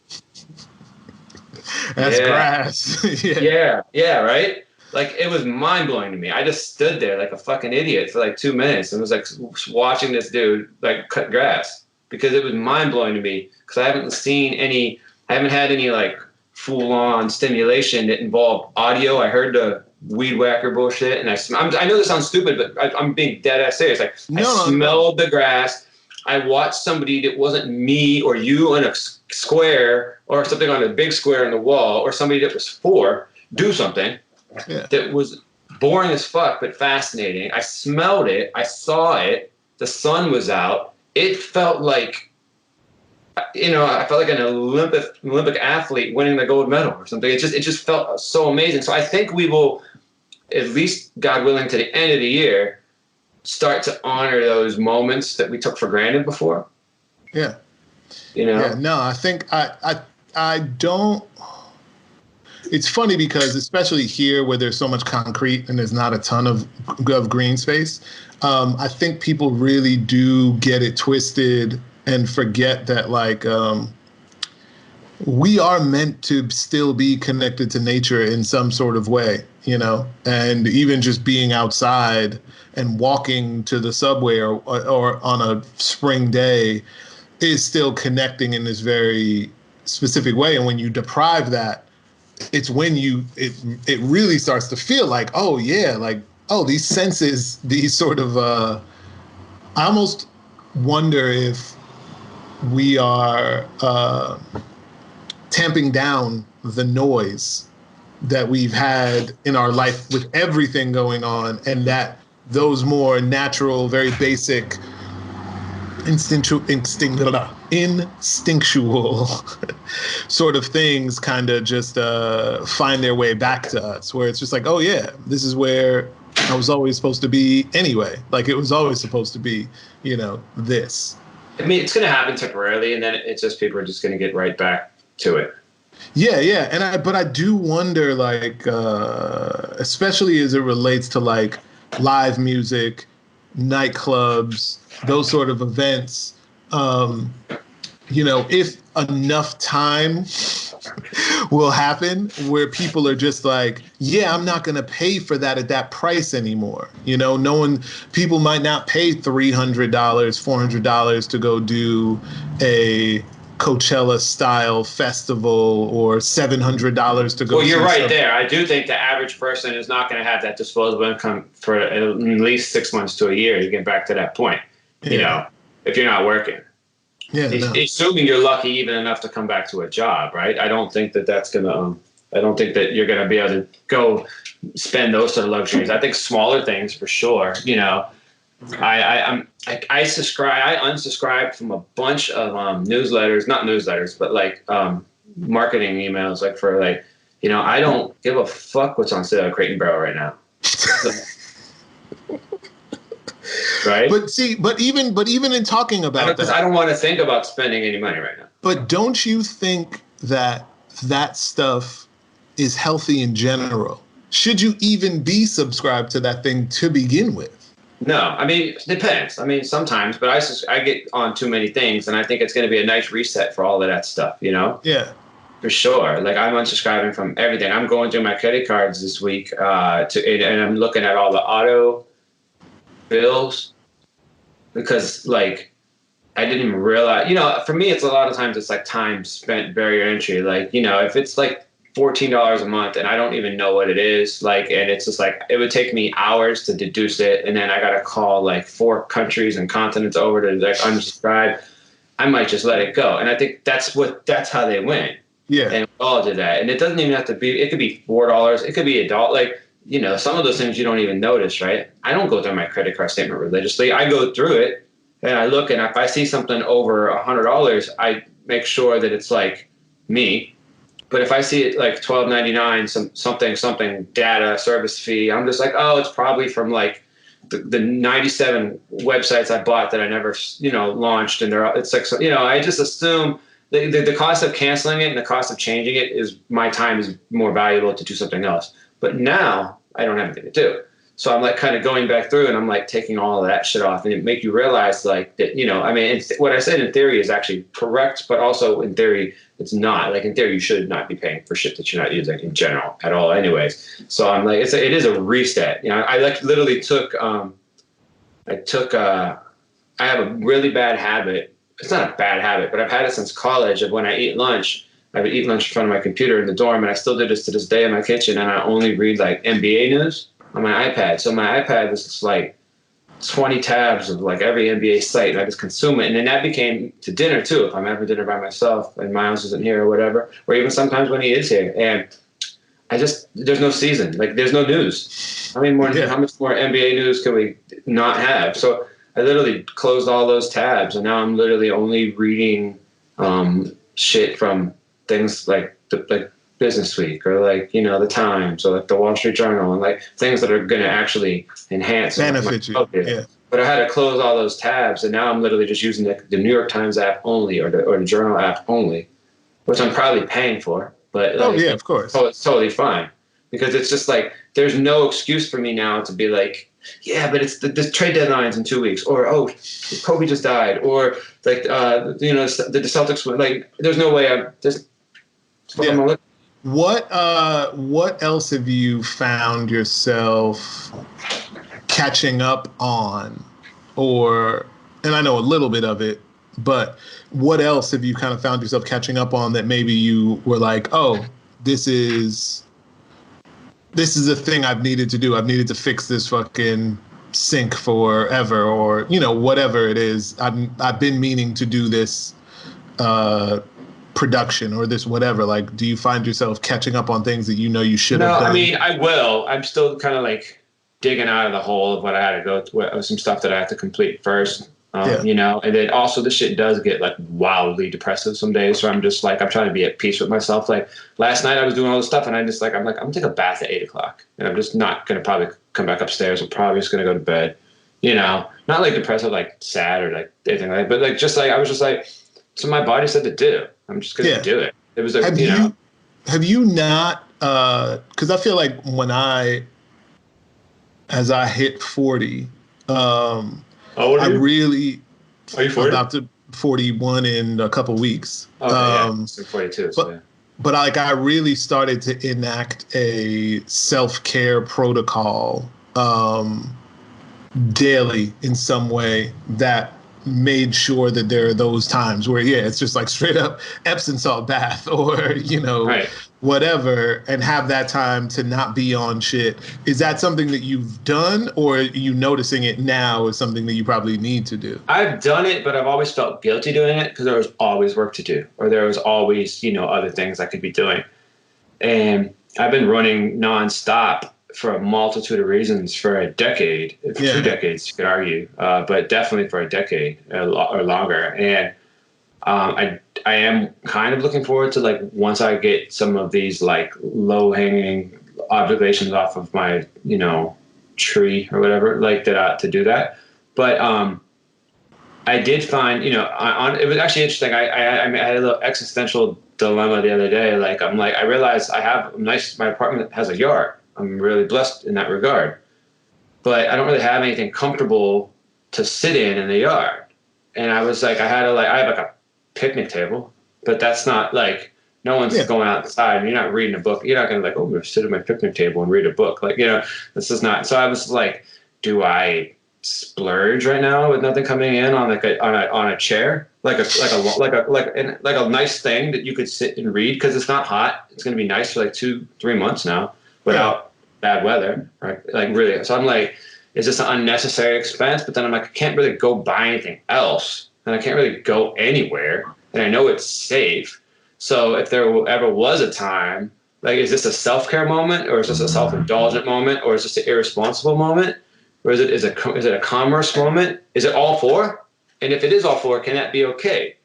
that's grass." yeah, right. Like, it was mind blowing to me. I just stood there like a fucking idiot for like 2 minutes and was like watching this dude like cut grass. Because it was mind blowing to me, because I haven't had any like full on stimulation that involved audio. I heard the weed whacker bullshit, and I know this sounds stupid, but I'm being dead ass serious. Like, I smelled the grass. I watched somebody that wasn't me or you on a square or something on a big square on the wall, or somebody that was 4 do something that was boring as fuck but fascinating. I smelled it. I saw it. The sun was out. It felt like, you know, I felt like an Olympic athlete winning the gold medal or something. It just felt so amazing. So I think we will, at least God willing, to the end of the year, start to honor those moments that we took for granted before. Yeah. You know? Yeah, no, I think I don't. It's funny because especially here where there's so much concrete and there's not a ton of green space, I think people really do get it twisted and forget that like we are meant to still be connected to nature in some sort of way, you know, and even just being outside and walking to the subway or on a spring day is still connecting in this very specific way. And when you deprive that, it's when it really starts to feel like, oh yeah, like, oh, these senses, these sort of, I almost wonder if we are tamping down the noise that we've had in our life with everything going on, and that those more natural, very basic, instinctual sort of things kind of just find their way back to us, where it's just like, oh yeah, this is where I was always supposed to be anyway. Like it was always supposed to be, you know, this. I mean, it's going to happen temporarily, and then it's just people are just going to get right back to it. Yeah. But I do wonder, like, especially as it relates to like live music, nightclubs, those sort of events, you know, if enough time will happen where people are just like, yeah, I'm not going to pay for that at that price anymore. You know, people might not pay $300, $400 to go do a Coachella style festival or $700 to go. Well, you're right there. I do think the average person is not going to have that disposable income for at least 6 months to a year to get back to that point. You know, if you're not working. Yeah, assuming you're lucky even enough to come back to a job, right? I don't think that that's gonna. I don't think that you're gonna be able to go spend those sort of luxuries. I think smaller things for sure. You know, I unsubscribed from a bunch of newsletters, not newsletters, but like marketing emails, like for like, you know, I don't give a fuck what's on sale at Crate and Barrel right now. Right. But even in talking about that, I don't want to think about spending any money right now. But don't you think that stuff is healthy in general? Should you even be subscribed to that thing to begin with? No, I mean, it depends. I mean, sometimes, but I get on too many things, and I think it's going to be a nice reset for all of that stuff, you know? Yeah. For sure. Like, I'm unsubscribing from everything. I'm going through my credit cards this week, and I'm looking at all the auto bills, because like I didn't even realize, you know, for me it's a lot of times it's like time spent barrier entry. Like, you know, if it's like $14 a month and I don't even know what it is, like, and it's just like it would take me hours to deduce it, and then I gotta call like 4 countries and continents over to like unsubscribe, I might just let it go. And I think that's how they went. Yeah. And we all did that. And it doesn't even have to be, it could be $4, it could be $1. Like, you know, some of those things you don't even notice, right? I don't go through my credit card statement religiously. I go through it and I look, and if I see something over $100, I make sure that it's like me. But if I see it like $12.99, something data service fee, I'm just like, oh, it's probably from like the 97 websites I bought that I never, you know, launched. And it's like, you know, I just assume the cost of canceling it and the cost of changing it is my time is more valuable to do something else. But now I don't have anything to do. So I'm like kind of going back through and I'm like taking all of that shit off, and it make you realize like that, you know, I mean, what I said in theory is actually correct, but also in theory, it's not. Like in theory, you should not be paying for shit that you're not using in general at all anyways. So I'm like, it is a reset. You know, I like literally I have a really bad habit. It's not a bad habit, but I've had it since college of when I eat lunch, I would eat lunch in front of my computer in the dorm, and I still do this to this day in my kitchen, and I only read like NBA news on my iPad. So my iPad was just like 20 tabs of like every NBA site, and I just consume it. And then that became to dinner too, if I'm having dinner by myself and Miles isn't here or whatever, or even sometimes when he is here. And there's no season, like there's no news. How much more NBA news can we not have? So I literally closed all those tabs, and now I'm literally only reading shit from things like Business Week or like, you know, the Times or like the Wall Street Journal and like things that are going to actually enhance benefit you. Yeah. But I had to close all those tabs, and now I'm literally just using the New York Times app only or the Journal app only, which I'm probably paying for. But like, yeah, of course. It's totally fine because it's just like there's no excuse for me now to be like, yeah, but it's the trade deadline's in 2 weeks, or Kobe just died, or like you know the Celtics win. Like there's no way I'm just. Yeah. What else have you found yourself catching up on, and I know a little bit of it, but what else have you kind of found yourself catching up on that maybe you were like, oh, this is a thing I've needed to do. I've needed to fix this fucking sink forever, or, you know, whatever it is. I've been meaning to do this production or this whatever. Like, do you find yourself catching up on things that you know you should have done? No, I mean, I will. I'm still kind of like digging out of the hole of what I had to go through, some stuff that I have to complete first. You know, and then also the shit does get like wildly depressive some days. So I'm just like, I'm trying to be at peace with myself. Like last night I was doing all this stuff and I'm gonna take a bath at 8:00 and I'm just not going to probably come back upstairs. I'm probably just going to go to bed, you know, not like depressive, like sad or like anything like that, but like, just like, I was just like, so my body said to do, I'm just going to do it. It was, have you not, cause I feel like as I hit 40, are you really, are you 40? About to 41 in a couple weeks. Okay, so 42. But like I really started to enact a self-care protocol daily in some way that made sure that there are those times where, it's just like straight up Epsom salt bath or, you know, whatever, and have that time to not be on shit. Is that something that you've done, or are you noticing it now as something that you probably need to do? I've done it, but I've always felt guilty doing it because there was always work to do, or there was always, you know, other things I could be doing. And I've been running nonstop for a multitude of reasons for a decade, 2 decades, you could argue, but definitely for a decade or longer. And I am kind of looking forward to, like, once I get some of these like low hanging obligations off of my, you know, tree or whatever, like that, to do that. But I did find, you know, it was actually interesting. I had a little existential dilemma the other day. Like, I realized my apartment has a yard. I'm really blessed in that regard, but I don't really have anything comfortable to sit in the yard. And I was like, I have like a picnic table, but that's not like, no one's going outside and you're not reading a book. You're not going to like, oh, I'm going to sit at my picnic table and read a book. Like, you know, this is not. So I was like, do I splurge right now with nothing coming in on like on a chair, like a nice thing that you could sit and read, because it's not hot. It's going to be nice for like 2-3 months now without bad weather, right? Like, really. So I'm like, is this an unnecessary expense? But then I'm like, I can't really go buy anything else, and I can't really go anywhere, and I know it's safe. So if there ever was a time, like, is this a self-care moment, or is this a self-indulgent moment, or is this an irresponsible moment, or is it a commerce moment? Is it all four? And if it is all four, can that be okay?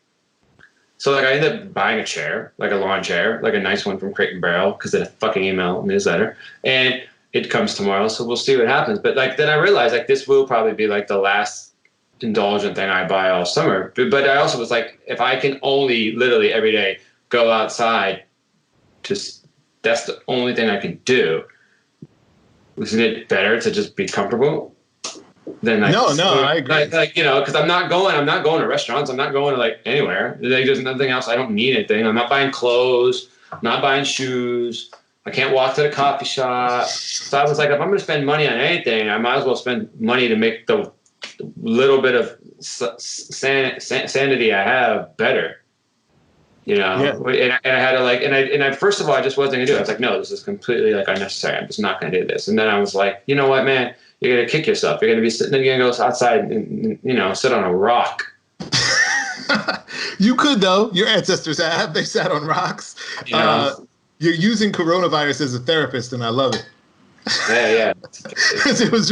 So like, I ended up buying a chair, like a lawn chair, like a nice one from Crate and Barrel, because they fucking email newsletter, and it comes tomorrow. So we'll see what happens. But like, then I realized like this will probably be like the last indulgent thing I buy all summer. But I also was like, if I can only literally every day go outside, that's the only thing I can do. Isn't it better to just be comfortable? Then like, no, I agree. Like, you know, because I'm not going to restaurants. I'm not going to like anywhere. Like, there's nothing else. I don't need anything. I'm not buying clothes. I'm not buying shoes. I can't walk to the coffee shop. So I was like, if I'm going to spend money on anything, I might as well spend money to make the little bit of sanity I have better. You know, and I had to like, and I first of all, I just wasn't gonna do it. I was like, no, this is completely like unnecessary. I'm just not gonna do this. And then I was like, you know what, man, you're gonna kick yourself. You're gonna be sitting, you're gonna go outside and, you know, sit on a rock. You could though. Your ancestors have. They sat on rocks. You know? You're using coronavirus as a therapist, and I love it. Yeah. It was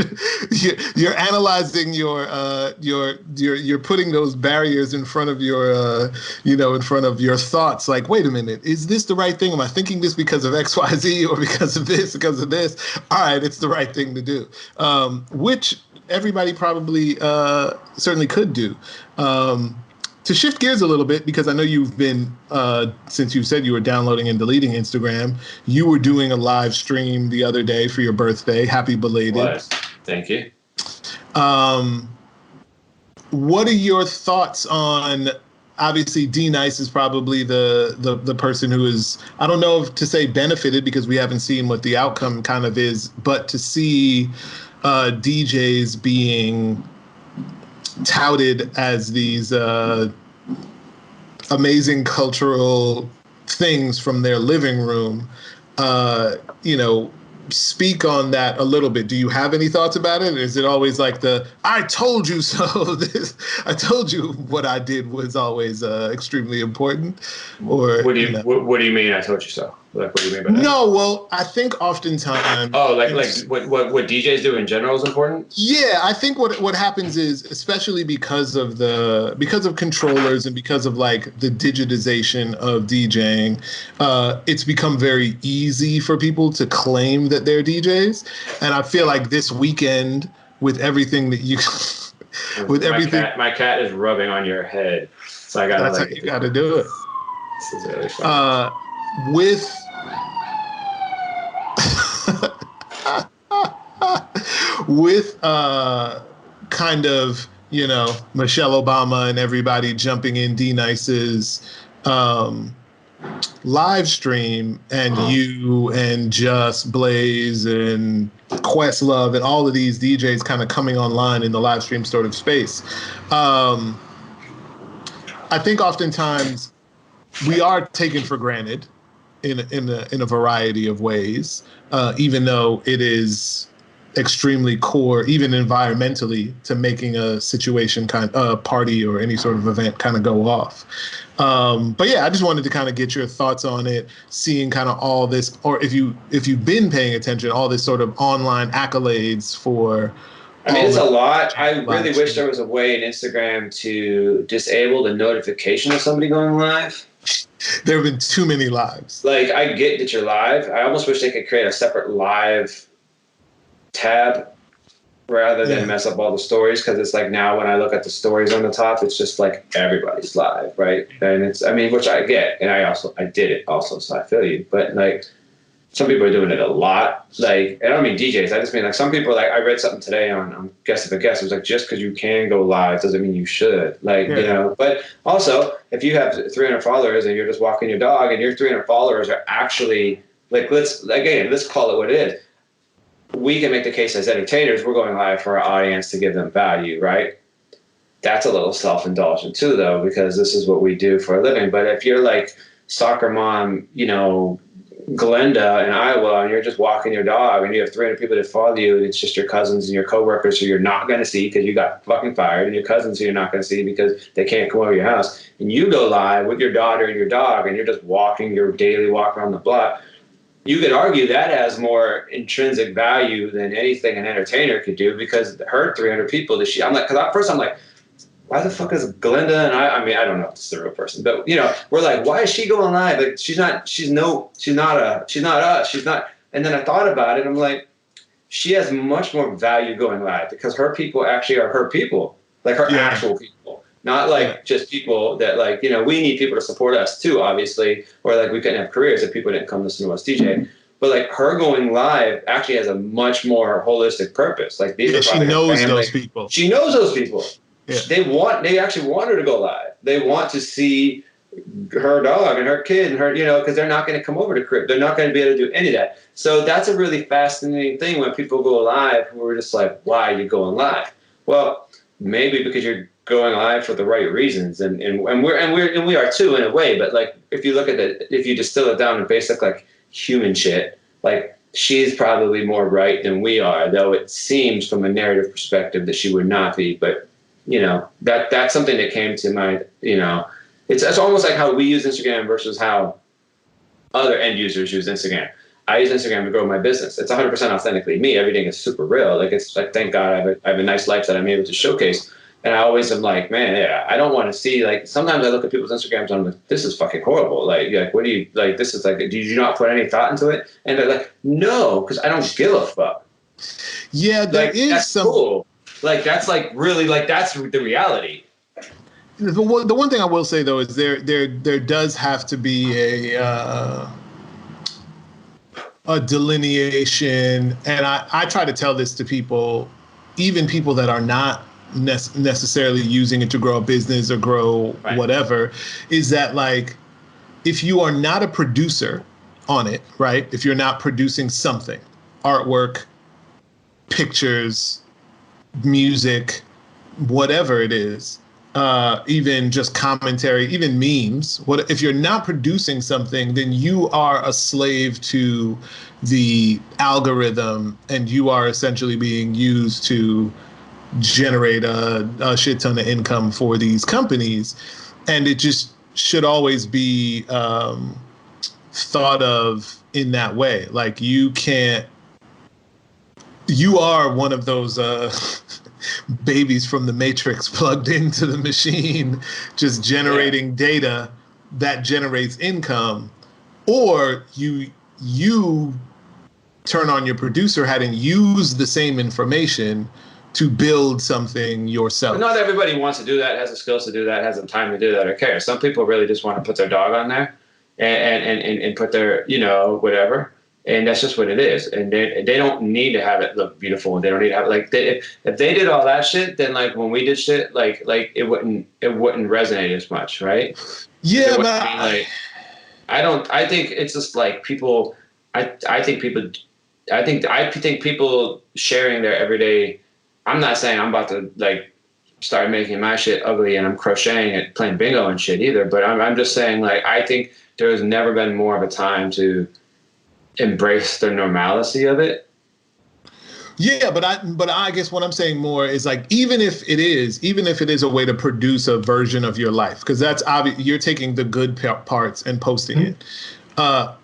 you're analyzing you're putting those barriers in front of your in front of your thoughts. Like, wait a minute, is this the right thing? Am I thinking this because of XYZ or because of this? Because of this? All right, it's the right thing to do. Which everybody probably certainly could do. To shift gears a little bit, because I know you've been, since you said you were downloading and deleting Instagram, you were doing a live stream the other day for your birthday. Happy belated. Was. Thank you. What are your thoughts on, obviously D-Nice is probably the person who is, I don't know if to say benefited because we haven't seen what the outcome kind of is, but to see DJs being touted as these amazing cultural things from their living room, speak on that a little bit. Do you have any thoughts about it? Is it always like I told you so, I told you what I did was always extremely important? Or what do you mean I told you so? Like, what do you mean by that? No, well, I think oftentimes... Oh, like what DJs do in general is important? Yeah, I think what happens is, especially because of controllers and because of like the digitization of DJing, it's become very easy for people to claim that they're DJs. And I feel like this weekend, with everything that you... My cat is rubbing on your head, so I gotta... That's how you gotta do it. This is really fun. With kind of, Michelle Obama and everybody jumping in D-Nice's live stream, and you and Just Blaze and Questlove and all of these DJs kind of coming online in the live stream sort of space. I think oftentimes we are taken for granted in a variety of ways, even though it is extremely core, even environmentally, to making a situation party or any sort of event kind of go off. But yeah, I just wanted to kind of get your thoughts on it, seeing kind of all this, or if you've been paying attention, all this sort of online accolades for. I mean, it's a lot. I really wish there was a way in Instagram to disable the notification of somebody going live. There have been too many lives. Like, I get that you're live. I almost wish they could create a separate live tab rather than mess up all the stories, because it's like now when I look at the stories on the top, it's just like everybody's live, right? And it's, which I get, and I did it also, so I feel you. But like, some people are doing it a lot. Like, I don't mean DJs. I just mean like some people. Like, I read something today on Guess If a Guess. It was like, just because you can go live doesn't mean you should. Like, But also, if you have 300 followers and you're just walking your dog, and your 300 followers are actually like, let's call it what it is. We can make the case as entertainers, we're going live for our audience to give them value, right? That's a little self-indulgent too, though, because this is what we do for a living. But if you're like soccer mom, Glenda in Iowa, and you're just walking your dog and you have 300 people that follow you, and it's just your cousins and your coworkers who you're not going to see because you got fucking fired, and your cousins who you're not going to see because they can't come over your house, and you go live with your daughter and your dog, and you're just walking your daily walk around the block, you could argue that has more intrinsic value than anything an entertainer could do, because her 300 people that I'm like, because at first I'm like, why the fuck is Glenda and I don't know if this is the real person, but we're like, why is she going live? Like, she's not us. And then I thought about it. I'm like, she has much more value going live because her people actually are her people, like her actual people, not like just people that like, we need people to support us too, obviously, or like we couldn't have careers if people didn't come listen to us DJ. But like her going live actually has a much more holistic purpose. Like these are she knows those people. She knows those people. Yeah. They actually want her to go live. They want to see her dog and her kid and her, because they're not going to come over to crib. They're not going to be able to do any of that. So that's a really fascinating thing when people go live. We're just like, why are you going live? Well, maybe because you're going live for the right reasons, and we are too in a way. But like, if you look at it, if you distill it down to basic like human shit, like she's probably more right than we are, though it seems from a narrative perspective that she would not be. But that's something that came to mind. It's almost like how we use Instagram versus how other end users use Instagram. I use Instagram to grow my business. It's 100% authentically me. Everything is super real. Like, it's like, thank God I have a nice life that I'm able to showcase. And I always am like, man, yeah, I don't want to see, like, sometimes I look at people's Instagrams and I'm like, this is fucking horrible. Like, what do you, like, this is like, did you not put any thought into it? And they're like, no, because I don't give a fuck. Yeah, there like, is that's some. cool. Like, that's like really, like, that's the reality. The one thing I will say though is there does have to be a delineation, and I try to tell this to people, even people that are not necessarily using it to grow a business or grow whatever, is that, like, if you are not a producer on it, right? If you're not producing something, artwork, pictures, music, whatever it is, even just commentary, even memes. If you're not producing something, then you are a slave to the algorithm, and you are essentially being used to generate a shit ton of income for these companies. And it just should always be thought of in that way. Like, you are one of those babies from the Matrix plugged into the machine, just generating data that generates income, or you turn on your producer hat and use the same information to build something yourself. But not everybody wants to do that, has the skills to do that, has the time to do that, or cares. Some people really just want to put their dog on there and put their, whatever. And that's just what it is. And they don't need to have it look beautiful. They don't need to have, like, if they did all that shit, then, like, when we did shit, like it wouldn't resonate as much, right? Yeah, but I think it's just like people. I think people sharing their everyday. I'm not saying I'm about to, like, start making my shit ugly and I'm crocheting it, playing bingo and shit either. But I'm just saying, like, I think there has never been more of a time to embrace the normalcy of it. Yeah, but I guess what I'm saying more is, like, even if it is a way to produce a version of your life, because that's obvious, you're taking the good parts and posting it.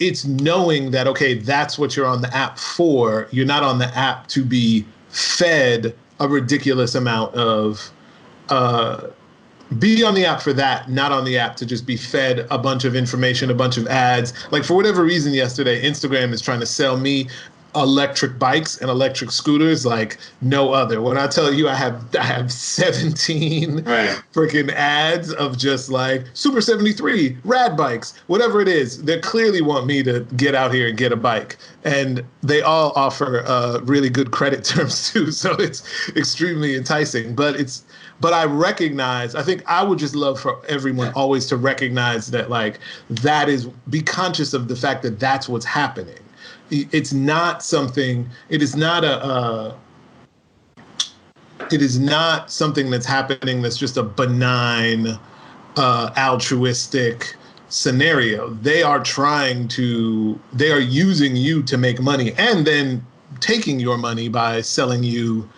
It's knowing that, okay, that's what you're on the app for. You're not on the app to be fed a ridiculous amount of, be on the app for that, not on the app to just be fed a bunch of information, a bunch of ads. Like, for whatever reason yesterday, Instagram is trying to sell me electric bikes and electric scooters like no other. When I tell you I have 17 freaking ads of just like Super 73, rad bikes, whatever it is, they clearly want me to get out here and get a bike. And they all offer really good credit terms too. So it's extremely enticing. But I recognize, I think I would just love for everyone always to recognize that, like, be conscious of the fact that that's what's happening. It's not something, it is not something that's happening that's just a benign, altruistic scenario. They are using you to make money and then taking your money by selling you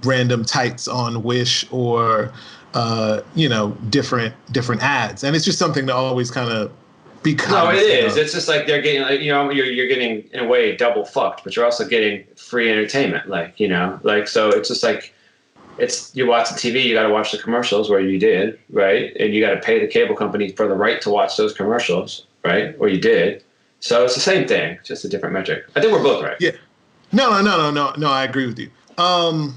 random tights on Wish or, different ads. And it's just something to always kind of, no, it is. It's just like they're getting, like, you're getting, in a way, double fucked, but you're also getting free entertainment. Like, so it's just like, you watch the TV, you got to watch the commercials where you did, right? And you got to pay the cable company for the right to watch those commercials, right? Or you did. So it's the same thing, just a different metric. I think we're both right. Yeah. No, I agree with you. I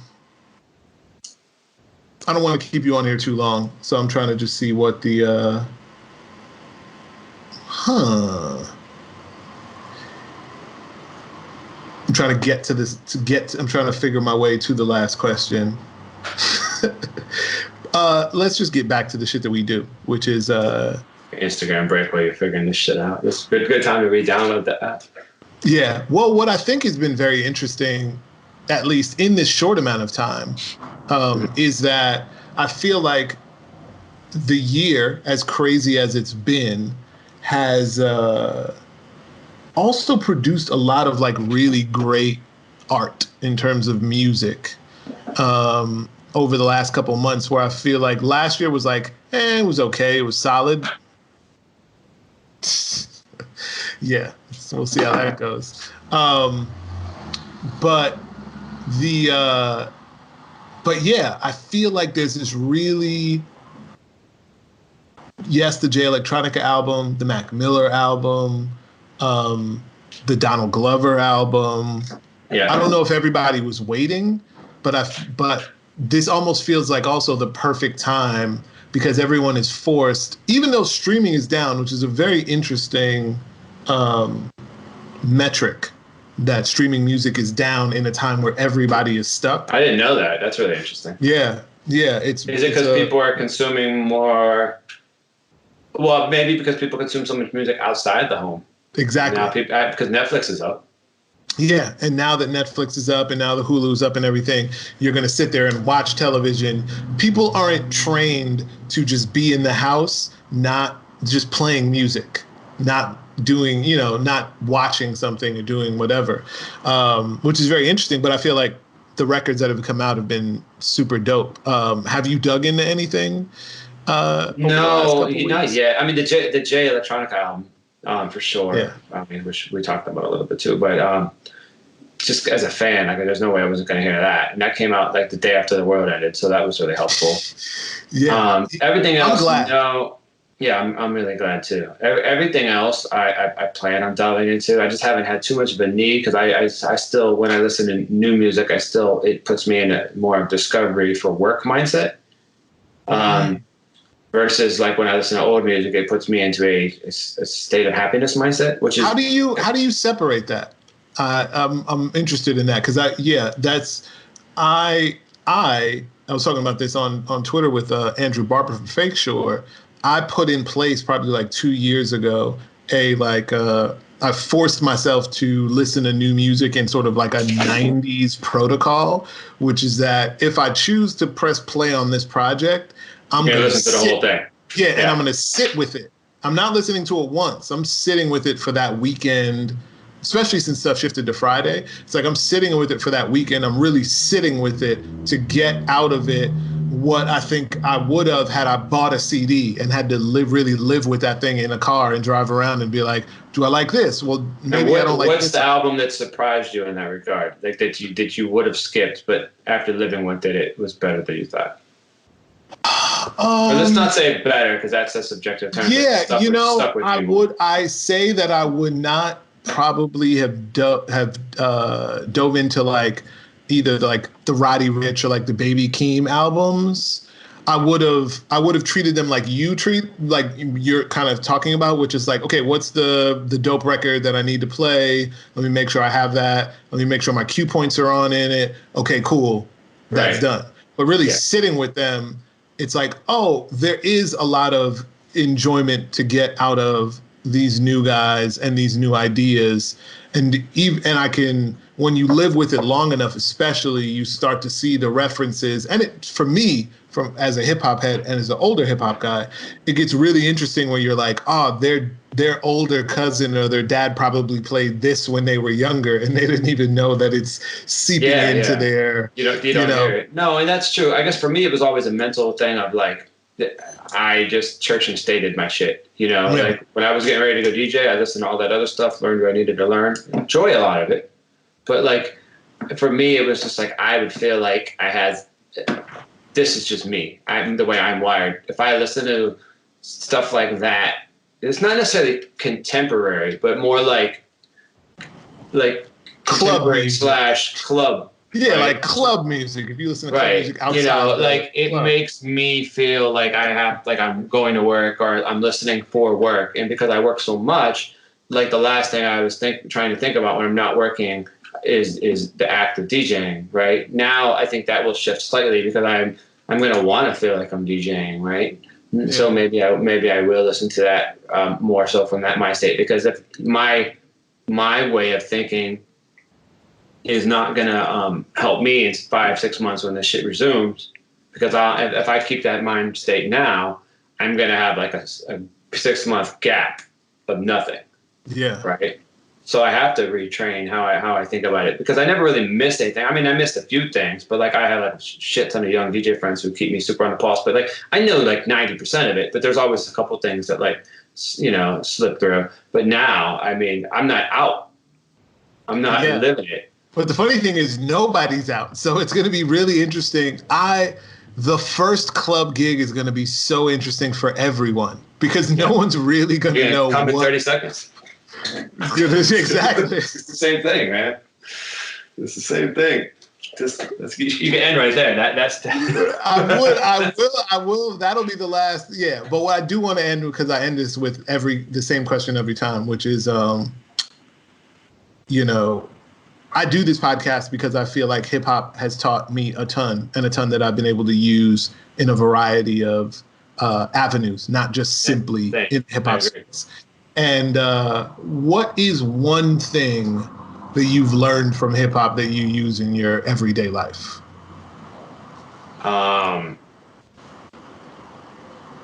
don't want to keep you on here too long, so I'm trying to just see what the, I'm trying to get to this, I'm trying to figure my way to the last question. Let's just get back to the shit that we do, which is Instagram break while you're figuring this shit out. It's a good time to re-download the app. Yeah. Well, what I think has been very interesting, at least in this short amount of time, is that I feel like the year, as crazy as it's been, has also produced a lot of, like, really great art in terms of music over the last couple of months, where I feel like last year was like, it was okay, it was solid. Yeah, so we'll see how that goes. But yeah, I feel like there's this really, yes, the Jay Electronica album, the Mac Miller album, the Donald Glover album. Yeah. I don't know if everybody was waiting, but this almost feels like also the perfect time because everyone is forced, even though streaming is down, which is a very interesting metric, that streaming music is down in a time where everybody is stuck. I didn't know that. That's really interesting. Yeah. Is it because people are consuming more? Well, maybe because people consume so much music outside the home. Exactly. Now because Netflix is up. Yeah, and now that Netflix is up and now the Hulu's up and everything, you're going to sit there and watch television. People aren't trained to just be in the house, not just playing music, not doing, not watching something or doing whatever, which is very interesting. But I feel like the records that have come out have been super dope. Have you dug into anything? No, not yet. I mean, the Jay Electronica album, for sure. Yeah. I mean, which we talked about a little bit too, but just as a fan, there's no way I wasn't going to hear that. And that came out like the day after the world ended, so that was really helpful. Yeah. Everything else, I'm glad. I'm really glad too. Everything else, I plan on delving into. I just haven't had too much of a need because I still, when I listen to new music, it puts me in a more discovery for work mindset. Versus like when I listen to old music, it puts me into a state of happiness mindset. Which is how do you separate that? I'm interested in that because I was talking about this on Twitter with Andrew Barber from Fake Shore. I put in place probably like 2 years ago I forced myself to listen to new music in sort of like a 90s protocol, which is that if I choose to press play on this project, I'm going to listen to the whole thing. Yeah, and I'm going to sit with it. I'm not listening to it once. I'm sitting with it for that weekend, especially since stuff shifted to Friday. It's like I'm sitting with it for that weekend. I'm really sitting with it to get out of it what I think I would have had I bought a CD and had to really live with that thing in a car and drive around and be like, do I like this? Well, maybe I don't like this. What's the album that surprised you in that regard? Like that you would have skipped, but after living with it was better than you thought? Let's not say better because that's a subjective term. Yeah, I say that I would not probably have dove into like either like the Roddy Ricch or like the Baby Keem albums. I would have treated them like you're kind of talking about, which is like, okay, what's the dope record that I need to play? Let me make sure I have that. Let me make sure my cue points are on in it. Okay, cool. That's done. But really sitting with them, it's like, oh, there is a lot of enjoyment to get out of these new guys and these new ideas. And I can, when you live with it long enough, especially, you start to see the references. And it, for me, as a hip hop head and as an older hip hop guy, it gets really interesting when you're like, oh, their older cousin or their dad probably played this when they were younger, and they didn't even know that it's seeping into their. You don't hear it. No, and that's true. I guess for me, it was always a mental thing of like, I just church and stated my shit. Like when I was getting ready to go DJ, I listened to all that other stuff, learned what I needed to learn, enjoy a lot of it. But like, for me, it was just like, I would feel like I had, this is just me. I'm the way I'm wired. If I listen to stuff like that, it's not necessarily contemporary, but more like club / club. Yeah, right? Like club music. If you listen to club music outside, it makes me feel like I'm going to work or I'm listening for work. And because I work so much, like the last thing I was trying to think about when I'm not working is the act of DJing. Right now, I think that will shift slightly because I'm going to want to feel like I'm DJing. Right. Yeah. So maybe I will listen to that more so from that mind state, because if my way of thinking is not going to help me in 5-6 months when this shit resumes, because if I keep that mind state now, I'm going to have like a 6-month gap of nothing. Yeah. Right. So I have to retrain how I think about it, because I never really missed anything. I mean, I missed a few things, but like I have like a shit ton of young DJ friends who keep me super on the pulse. But like I know like 90% of it, but there's always a couple things that like slip through. But now, I mean, I'm not out. I'm not living it. But the funny thing is nobody's out. So it's going to be really interesting. The first club gig is going to be so interesting for everyone because no one's really going to know come what. In 30 seconds. Exactly. It's the same thing, man. It's the same thing. You can end right there. That's. I will. That'll be the last. Yeah. But what I do want to end, because I end this with the same question every time, which is, I do this podcast because I feel like hip hop has taught me a ton that I've been able to use in a variety of avenues, not just simply in hip hop space. And what is one thing that you've learned from hip hop that you use in your everyday life?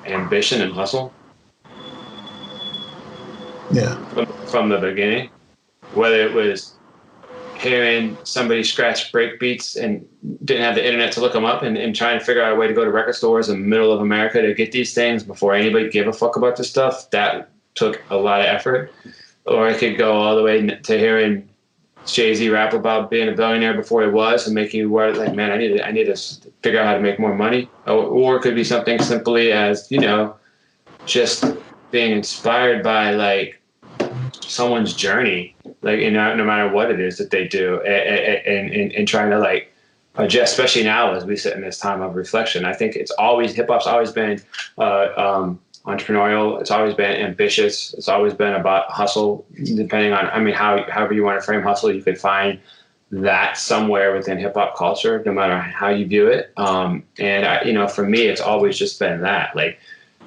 Ambition and hustle. Yeah. From the beginning, whether it was hearing somebody scratch break beats and didn't have the internet to look them up and trying to figure out a way to go to record stores in the middle of America to get these things before anybody gave a fuck about this stuff, that took a lot of effort. Or I could go all the way to hearing Jay-Z rap about being a billionaire before he was and making you work like, man, I need to figure out how to make more money. Or it could be something simply as, just being inspired by like someone's journey, like no matter what it is that they do, and trying to like adjust, especially now as we sit in this time of reflection. I think hip hop's always been entrepreneurial. It's always been ambitious. It's always been about hustle. Depending on, however you want to frame hustle, you could find that somewhere within hip hop culture, no matter how you view it. For me, it's always just been that. Like,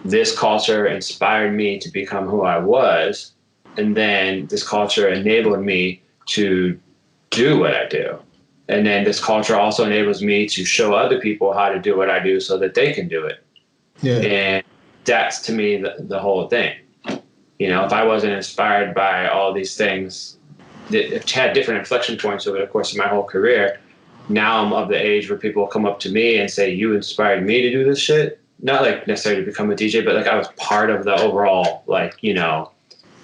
this culture inspired me to become who I was. And then this culture enabled me to do what I do. And then this culture also enables me to show other people how to do what I do so that they can do it. Yeah. And that's, to me, the whole thing. If I wasn't inspired by all these things that had different inflection points over the course of my whole career, now I'm of the age where people come up to me and say, you inspired me to do this shit. Not like necessarily to become a DJ, but like I was part of the overall,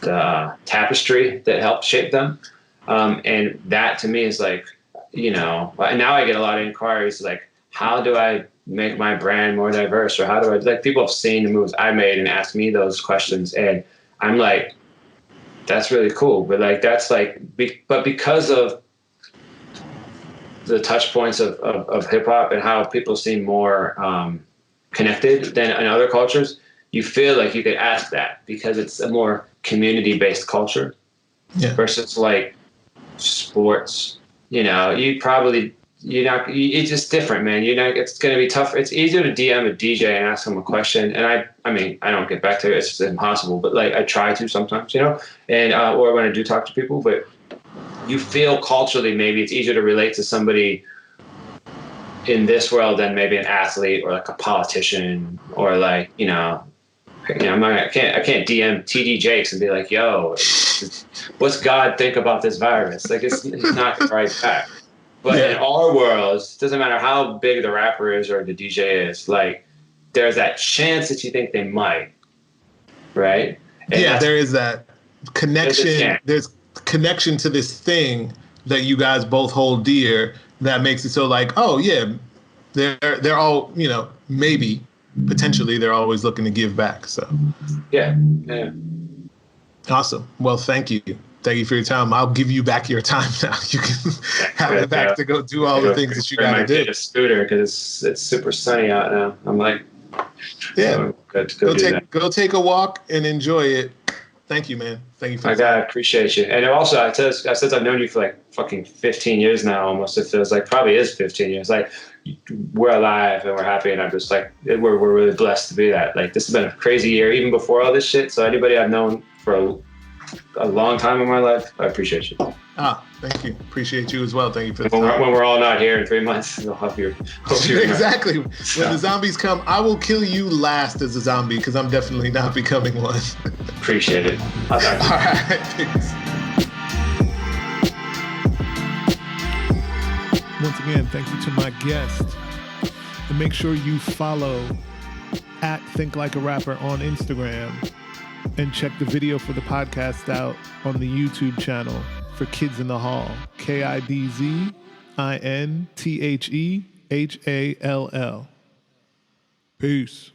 the tapestry that helped shape them. And that to me is like, now I get a lot of inquiries like, how do I make my brand more diverse? Or how do I, like, people have seen the moves I made and asked me those questions. And I'm like, that's really cool. But like, that's like, but because of the touch points of hip hop and how people seem more connected than in other cultures, you feel like you could ask that because it's a more community-based culture versus like sports. It's just different, man. It's going to be tough. It's easier to DM a DJ and ask him a question. And I don't get back to it. It's just impossible. But like, I try to sometimes, and, or when I do talk to people, but you feel culturally, maybe it's easier to relate to somebody in this world than maybe an athlete or like a politician or like, I can't DM TD Jakes and be like, yo, what's God think about this virus? Like, it's not the right fact. But in our worlds, it doesn't matter how big the rapper is or the DJ is, like, there's that chance that you think they might, right? And there is that connection. There's connection to this thing that you guys both hold dear that makes it so like, oh yeah, they're all, maybe potentially they're always looking to give back. So yeah. Awesome. Well, thank you for your time. I'll give you back your time now. You can have it back to go do all the things that you got to do. A scooter because it's super sunny out now. I'm like, go take a walk and enjoy it. Thank you, man. Thank you for your time. I appreciate you. And also, since I've known you for like fucking 15 years now, almost, it feels like probably is 15 years. Like, we're alive and we're happy, and I'm just like, we're really blessed to be that. Like, this has been a crazy year, even before all this shit. So anybody I've known for a long time in my life, I appreciate you. Thank you. Appreciate you as well. Thank you for the time. When we're all not here in 3 months, I'll hope you're exactly. When the zombies come, I will kill you last as a zombie because I'm definitely not becoming one. Appreciate it. All right. Thanks. Once again, thank you to my guest. And make sure you follow @ThinkLikeARapper on Instagram And check the video for the podcast out on the YouTube channel for Kids in the Hall. KIDZINTHEHALL. Peace.